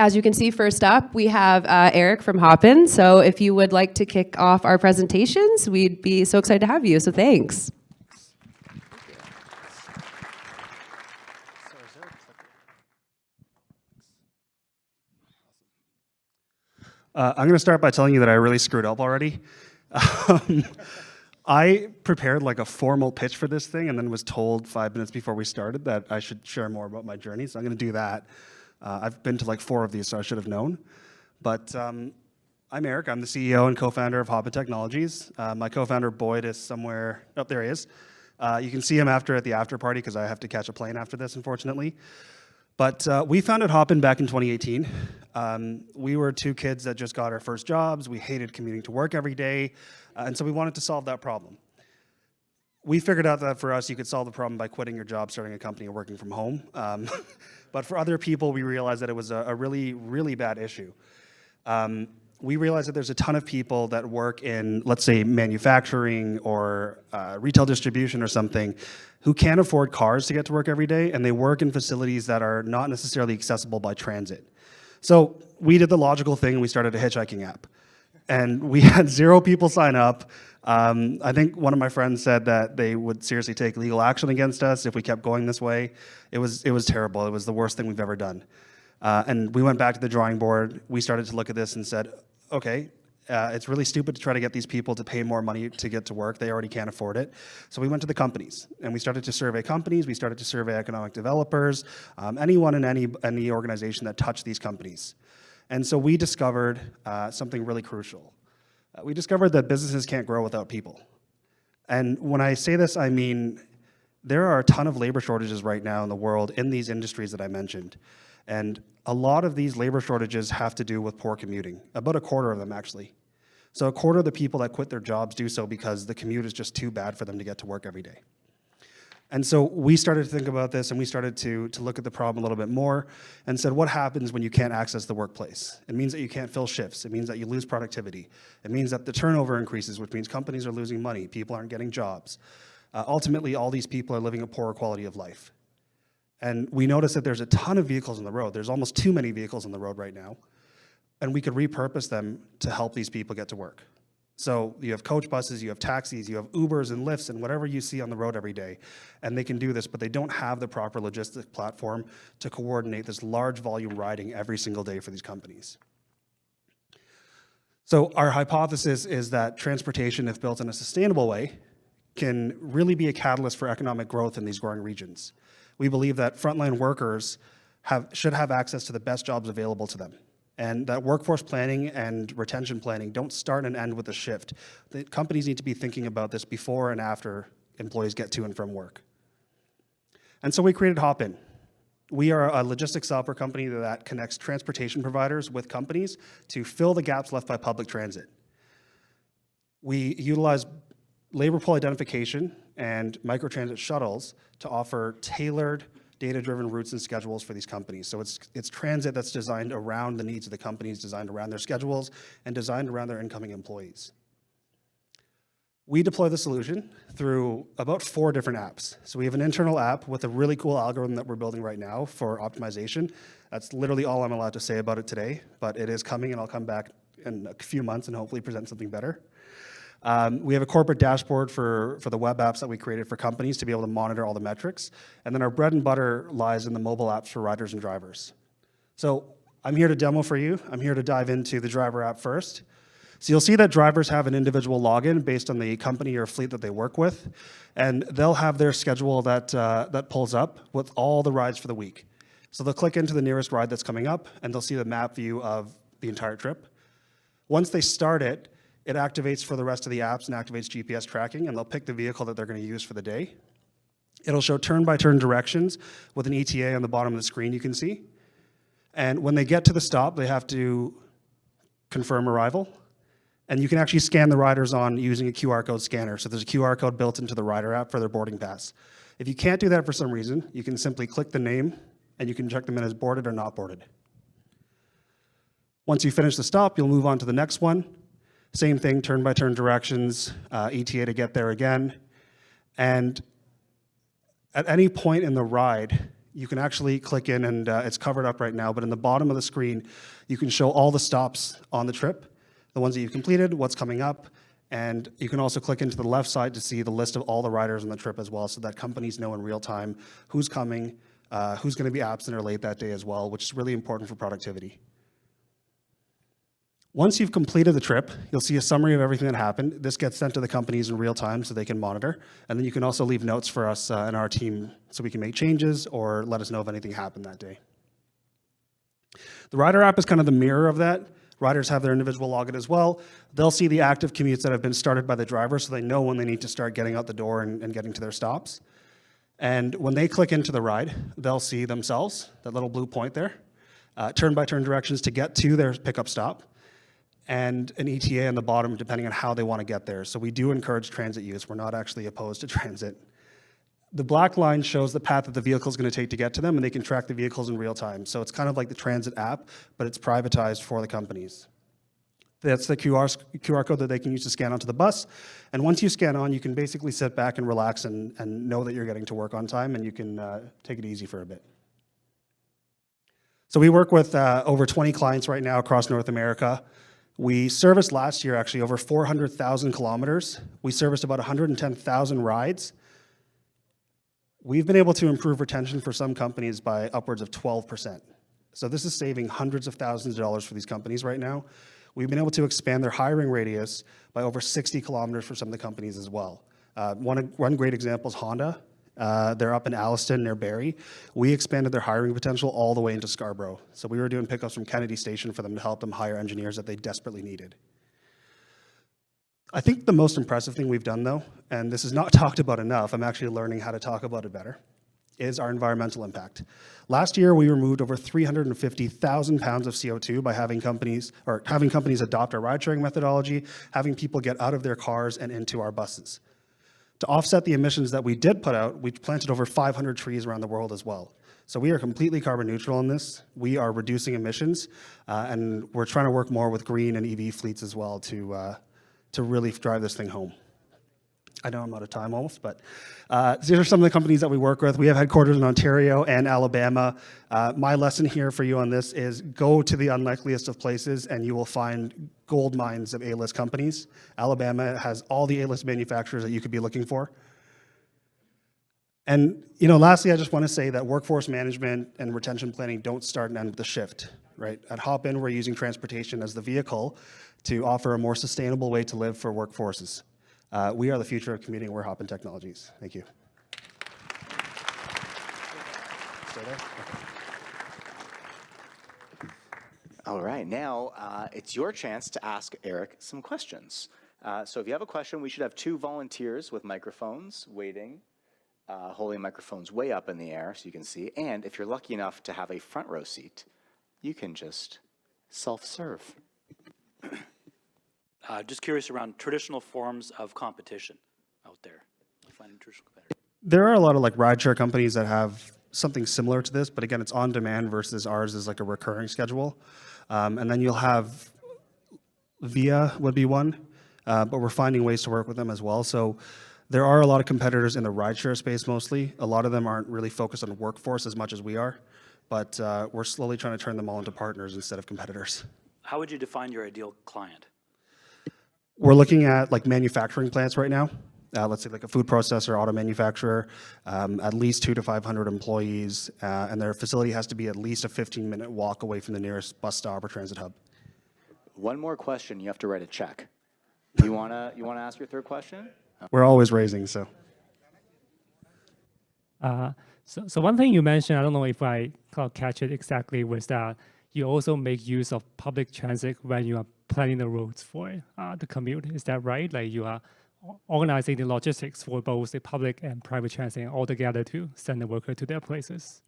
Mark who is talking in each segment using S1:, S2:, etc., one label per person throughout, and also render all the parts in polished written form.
S1: As you can see, first up, we have Erich from Hopin. So if you would like to kick off our presentations, we'd be so excited to have you. So thanks.
S2: I'm going to start by telling you that I really screwed up already. I prepared like a formal pitch for this thing and then was told 5 minutes before we started that I should share more about my journey, so I'm going to do that. I've been to like 4 of these, so I should have known. But I'm Erich. I'm the CEO and co-founder of Hopin Technologies. My co-founder, Boyd, is somewhere. Oh, there he is. You can see him at the after party because I have to catch a plane after this, unfortunately. But we founded Hopin back in 2018. We were 2 kids that just got our first jobs. We hated commuting to work every day, and so we wanted to solve that problem. We figured out that for us, you could solve the problem by quitting your job, starting a company, or working from home. But for other people, we realized that it was a really, really bad issue. We realized that there's a ton of people that work in, let's say, manufacturing or retail distribution or something, who can't afford cars to get to work every day, and they work in facilities that are not necessarily accessible by transit. So we did the logical thing, and we started a hitchhiking app. And we had 0 people sign up. I think one of my friends said that they would seriously take legal action against us if we kept going this way. It was terrible. It was the worst thing we've ever done. And we went back to the drawing board. We started to look at this and said, okay, it's really stupid to try to get these people to pay more money to get to work. They already can't afford it. So we went to the companies, and we started to survey companies. We started to survey economic developers, anyone in any organization that touched these companies. And so we discovered something really crucial. We discovered that businesses can't grow without people. And when I say this, I mean there are a ton of labor shortages right now in the world in these industries that I mentioned. And a lot of these labor shortages have to do with poor commuting, about a quarter of them actually. So a quarter of the people that quit their jobs do so because the commute is just too bad for them to get to work every day. And so we started to think about this, and we started to look at the problem a little bit more and said, what happens when you can't access the workplace? It means that you can't fill shifts. It means that you lose productivity. It means that the turnover increases, which means companies are losing money. People aren't getting jobs. Ultimately, all these people are living a poorer quality of life. And we noticed that there's a ton of vehicles on the road. There's almost too many vehicles on the road right now. And we could repurpose them to help these people get to work. So you have coach buses, you have taxis, you have Ubers and Lyfts and whatever you see on the road every day. And they can do this, but they don't have the proper logistic platform to coordinate this large volume riding every single day for these companies. So our hypothesis is that transportation, if built in a sustainable way, can really be a catalyst for economic growth in these growing regions. We believe that frontline workers should have access to the best jobs available to them. And that workforce planning and retention planning don't start and end with a shift. The companies need to be thinking about this before and after employees get to and from work. And so we created Hopin. We are a logistics software company that connects transportation providers with companies to fill the gaps left by public transit. We utilize labor pool identification and microtransit shuttles to offer tailored data-driven routes and schedules for these companies. So it's transit that's designed around the needs of the companies, designed around their schedules, and designed around their incoming employees. We deploy the solution through about 4 different apps. So we have an internal app with a really cool algorithm that we're building right now for optimization. That's literally all I'm allowed to say about it today, but it is coming, and I'll come back in a few months and hopefully present something better. We have a corporate dashboard for the web apps that we created for companies to be able to monitor all the metrics. And then our bread and butter lies in the mobile apps for riders and drivers. So I'm here to demo for you. I'm here to dive into the driver app first. So you'll see that drivers have an individual login based on the company or fleet that they work with. And they'll have their schedule that pulls up with all the rides for the week. So they'll click into the nearest ride that's coming up, and they'll see the map view of the entire trip. Once they start it, it activates for the rest of the apps and activates GPS tracking, and they'll pick the vehicle that they're going to use for the day. It'll show turn-by-turn directions with an ETA on the bottom of the screen you can see. And when they get to the stop, they have to confirm arrival. And you can actually scan the riders on using a QR code scanner. So there's a QR code built into the rider app for their boarding pass. If you can't do that for some reason, you can simply click the name, and you can check them in as boarded or not boarded. Once you finish the stop, you'll move on to the next one. Same thing, turn-by-turn directions, ETA to get there again. And at any point in the ride, you can actually click in, and it's covered up right now, but in the bottom of the screen, you can show all the stops on the trip, the ones that you've completed, what's coming up, and you can also click into the left side to see the list of all the riders on the trip as well, so that companies know in real time who's coming, who's going to be absent or late that day as well, which is really important for productivity. Once you've completed the trip, you'll see a summary of everything that happened. This gets sent to the companies in real time so they can monitor. And then you can also leave notes for us and our team so we can make changes or let us know if anything happened that day. The Rider app is kind of the mirror of that. Riders have their individual login as well. They'll see the active commutes that have been started by the driver so they know when they need to start getting out the door and getting to their stops. And when they click into the ride, they'll see themselves, that little blue point there, turn-by-turn directions to get to their pickup stop, and an ETA on the bottom depending on how they want to get there. So we do encourage transit use. We're not actually opposed to transit. The black line shows the path that the vehicle is going to take to get to them, and they can track the vehicles in real time. So it's kind of like the transit app, but it's privatized for the companies. That's the QR code that they can use to scan onto the bus. And once you scan on, you can basically sit back and relax and know that you're getting to work on time, and you can take it easy for a bit. So we work with over 20 clients right now across North America. We serviced last year actually over 400,000 kilometers. We serviced about 110,000 rides. We've been able to improve retention for some companies by upwards of 12%. So this is saving hundreds of thousands of dollars for these companies right now. We've been able to expand their hiring radius by over 60 kilometers for some of the companies as well. One great example is Honda. They're up in Alliston near Barrie. We expanded their hiring potential all the way into Scarborough. So we were doing pickups from Kennedy Station for them to help them hire engineers that they desperately needed. I think the most impressive thing we've done though, and this is not talked about enough, I'm actually learning how to talk about it better, is our environmental impact. Last year, we removed over 350,000 pounds of CO2 by having companies adopt our ride-sharing methodology, having people get out of their cars and into our buses. To offset the emissions that we did put out, we planted over 500 trees around the world as well. So we are completely carbon neutral in this. We are reducing emissions, and we're trying to work more with green and EV fleets as well to really drive this thing home. I know I'm out of time almost, but these are some of the companies that we work with. We have headquarters in Ontario and Alabama. My lesson here for you on this is go to the unlikeliest of places and you will find gold mines of A-list companies. Alabama has all the A-list manufacturers that you could be looking for. And lastly, I just want to say that workforce management and retention planning don't start and end with the shift, right? At Hopin, we're using transportation as the vehicle to offer a more sustainable way to live for workforces. We are the future of commuting. We're Hopin Technologies. Thank you. Stay there? Okay.
S3: All right, now it's your chance to ask Erich some questions. So if you have a question, we should have 2 volunteers with microphones waiting, holding microphones way up in the air so you can see. And if you're lucky enough to have a front row seat, you can just self-serve.
S4: Just curious around traditional forms of competition out there. Finding traditional competitors.
S2: There are a lot of rideshare companies that have something similar to this, but again, it's on demand versus ours is like a recurring schedule. And then you'll have Via would be one, but we're finding ways to work with them as well. So there are a lot of competitors in the rideshare space mostly. A lot of them aren't really focused on workforce as much as we are, but we're slowly trying to turn them all into partners instead of competitors.
S4: How would you define your ideal client?
S2: We're looking at manufacturing plants right now. Let's say like a food processor, auto manufacturer, at least 200 to 500 employees, and their facility has to be at least a 15-minute walk away from the nearest bus stop or transit hub.
S3: One more question, you have to write a check. You wanna ask your third question?
S2: We're always raising, so.
S5: So one thing you mentioned, I don't know if I catch it exactly, was that you also make use of public transit when you are planning the routes for the commute. Is that right? Like you are organizing the logistics for both the public and private transit all together to send the worker to their places?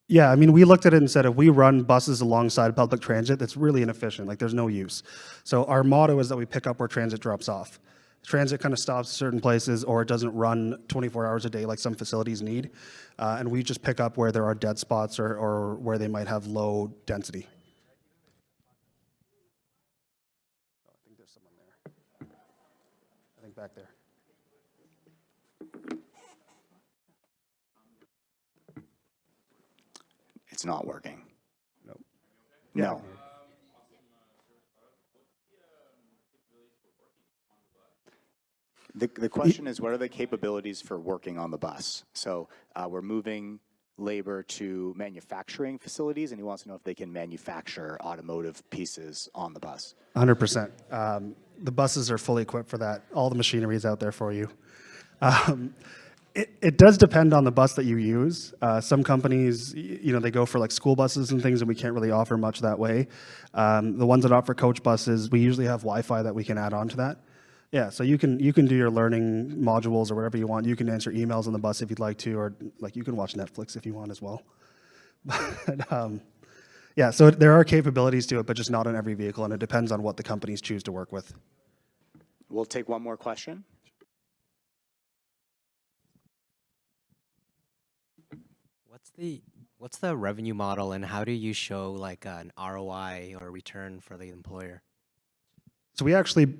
S2: Yeah, I mean, we looked at it and said if we run buses alongside public transit, that's really inefficient. There's no use. So our motto is that we pick up where transit drops off. Transit kind of stops at certain places or it doesn't run 24 hours a day like some facilities need. And we just pick up where there are dead spots or where they might have low density. I think there's someone there. I think back there.
S3: it's not working.
S2: Nope.
S3: No. The question is, what are the capabilities for working on the bus? So we're moving labor to manufacturing facilities, and he wants to know if they can manufacture automotive pieces on the bus.
S2: 100%. The buses are fully equipped for that. All the machinery is out there for you. It does depend on the bus that you use. Some companies, they go for like school buses and things, and we can't really offer much that way. The ones that offer coach buses, we usually have Wi-Fi that we can add on to that. Yeah, so you can do your learning modules or whatever you want. You can answer emails on the bus if you'd like to, or like you can watch Netflix if you want as well. But, yeah, so there are capabilities to it, but just not in every vehicle, and it depends on what the companies choose to work with.
S3: We'll take one more question.
S6: What's the revenue model, and how do you show like an ROI or return for the employer?
S2: So we actually,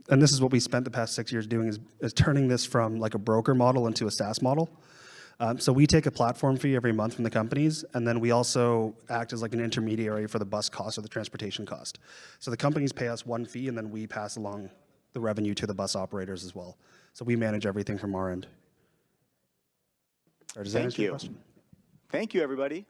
S2: and this is what we spent the past 6 years doing, is turning this from like a broker model into a SaaS model. So we take a platform fee every month from the companies, and then we also act as like an intermediary for the bus cost or the transportation cost. So the companies pay us one fee, and then we pass along the revenue to the bus operators as well. So we manage everything from our end. Does that answer your question?
S3: Thank you, everybody.